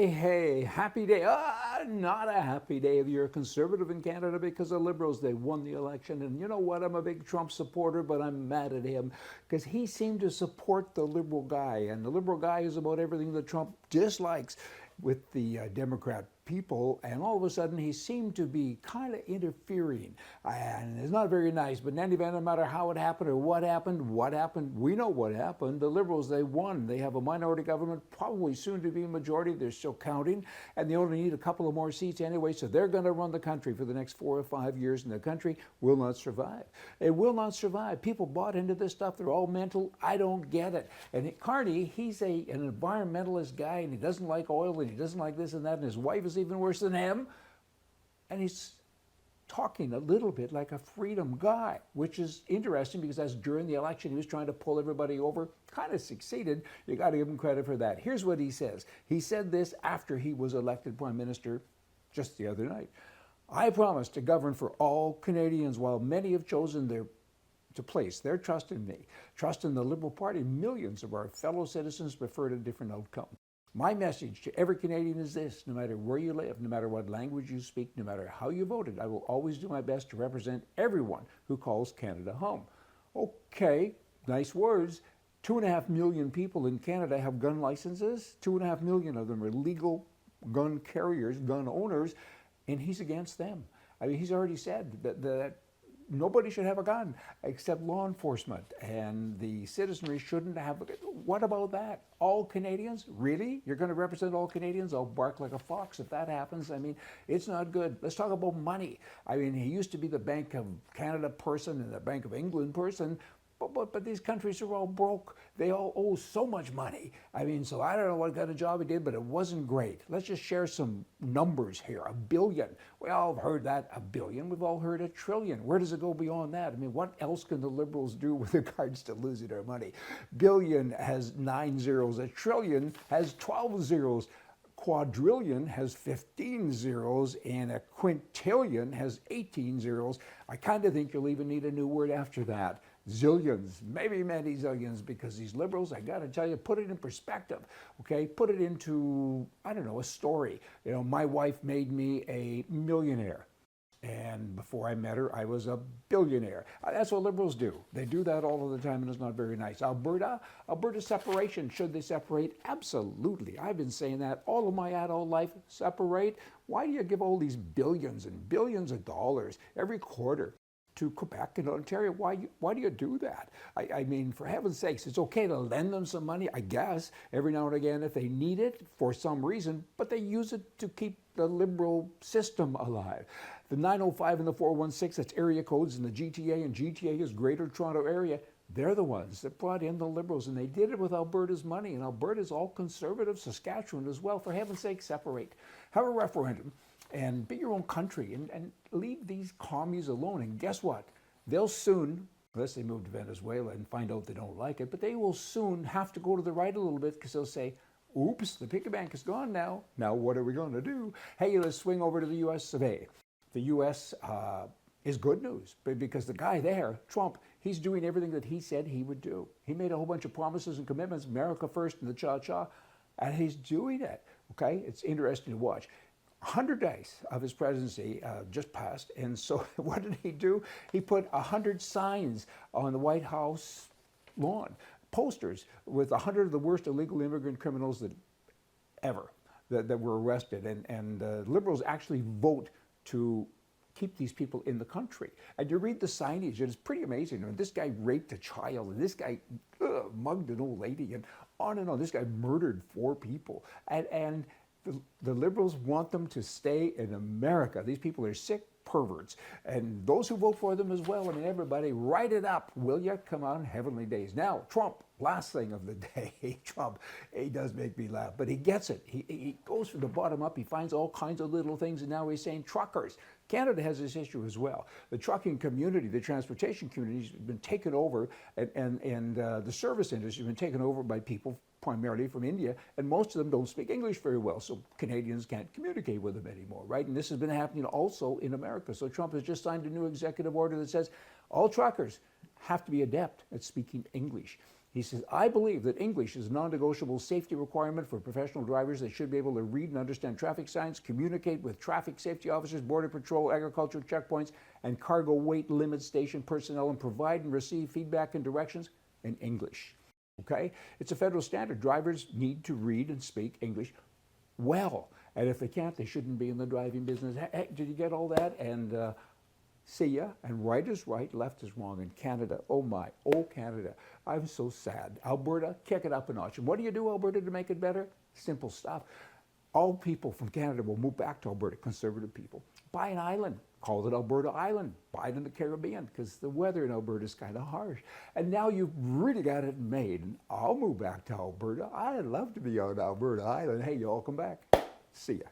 hey, happy day. Not a happy day if you're a conservative in Canada because the Liberals, they won the election. And you know what? I'm a big Trump supporter, but I'm mad at him because he seemed to support the Liberal guy. And the Liberal guy is about everything that Trump dislikes with the Democrat people, and all of a sudden he seemed to be kind of interfering, and it's not very nice. But in any event, no matter how it happened or what happened, we know what happened. The Liberals, they won. They have a minority government, probably soon to be a majority. They're still counting, and they only need a couple of more seats anyway, so they're going to run the country for the next 4 or 5 years, and the country will not survive. It will not survive. People bought into this stuff. They're all mental. I don't get it. And Carney, he's an environmentalist guy, and he doesn't like oil, and he doesn't like this and that, and his wife is even worse than him, and he's talking a little bit like a freedom guy, which is interesting because that's during the election. He was trying to pull everybody over, kind of succeeded. You got to give him credit for that. Here's what he says. He said this after he was elected prime minister just the other night. I promise to govern for all Canadians while many have chosen to place their trust in me. Trust in the Liberal Party. Millions of our fellow citizens preferred a different outcome. My message to every Canadian is this: no matter where you live, no matter what language you speak, no matter how you voted, I will always do my best to represent everyone who calls Canada home. Okay, nice words. 2.5 million people in Canada have gun licenses. 2.5 million of them are legal gun carriers, gun owners, and he's against them. I mean, he's already said that nobody should have a gun except law enforcement, and the citizenry shouldn't have. What about that? All Canadians? Really? You're going to represent all Canadians? I'll bark like a fox if that happens. I mean, it's not good. Let's talk about money. I mean, he used to be the Bank of Canada person and the Bank of England person, but these countries are all broke. They all owe so much money. I mean, so I don't know what kind of job he did, but it wasn't great. Let's just share some numbers here. $1 billion. We all have heard that. $1 billion. We've all heard $1 trillion. Where does it go beyond that? I mean, what else can the Liberals do with regards to losing our money? Billion has 9 zeros. $1 trillion has 12 zeros. Quadrillion has 15 zeros, and a quintillion has 18 zeros. I kind of think you'll even need a new word after that. Zillions, maybe many zillions, because these Liberals, I got to tell you, put it in perspective, okay? Put it into, I don't know, a story. You know, my wife made me a millionaire, and before I met her, I was a billionaire. That's what Liberals do. They do that all of the time, and it's not very nice. Alberta separation. Should they separate? Absolutely. I've been saying that all of my adult life. Separate? Why do you give all these billions and billions of dollars every quarter to Quebec and Ontario? Why do you do that? I mean, for heaven's sakes, it's okay to lend them some money, I guess, every now and again if they need it for some reason, but they use it to keep the Liberal system alive. The 905 and the 416, that's area codes in the GTA, and GTA is Greater Toronto Area. They're the ones that brought in the Liberals, and they did it with Alberta's money, and Alberta's all conservative, Saskatchewan as well. For heaven's sake, separate. Have a referendum and be your own country, and leave these commies alone. And guess what? They'll soon, unless they move to Venezuela and find out they don't like it, but they will soon have to go to the right a little bit because they'll say, oops, the piggy bank is gone now. Now what are we going to do? Hey, let's swing over to the U.S. of A. The U.S. Is good news because the guy there, Trump, he's doing everything that he said he would do. He made a whole bunch of promises and commitments, America first and the cha-cha, and he's doing it, okay? It's interesting to watch. 100 days of his presidency just passed, and so what did he do? He put 100 signs on the White House lawn, posters with 100 of the worst illegal immigrant criminals that were arrested, and Liberals actually vote to keep these people in the country. And you read the signage, and it's pretty amazing. I mean, this guy raped a child, and this guy mugged an old lady, and on. This guy murdered 4 people, and the Liberals want them to stay in America. These people are sick perverts, and those who vote for them as well. I mean, everybody, write it up, will you? Come on, heavenly days. Now, Trump, last thing of the day. Trump, he does make me laugh, but he gets it. He goes from the bottom up. He finds all kinds of little things, and now he's saying truckers. Canada has this issue as well. The trucking community, the transportation community has been taken over, and the service industry has been taken over by people primarily from India, and most of them don't speak English very well, so Canadians can't communicate with them anymore, right? And this has been happening also in America. So Trump has just signed a new executive order that says all truckers have to be adept at speaking English. He says, I believe that English is a non-negotiable safety requirement for professional drivers. They should be able to read and understand traffic signs, communicate with traffic safety officers, border patrol, agricultural checkpoints, and cargo weight limit station personnel, and provide and receive feedback and directions in English. Okay? It's a federal standard. Drivers need to read and speak English well. And if they can't, they shouldn't be in the driving business. Hey, did you get all that? And see ya. And right is right, left is wrong in Canada. Oh my, oh Canada. I'm so sad. Alberta, kick it up a notch. And what do you do, Alberta, to make it better? Simple stuff. All people from Canada will move back to Alberta, conservative people. Buy an island, call it Alberta Island. Buy it in the Caribbean, because the weather in Alberta is kind of harsh. And now you've really got it made. And I'll move back to Alberta. I'd love to be on Alberta Island. Hey, you all come back. See ya.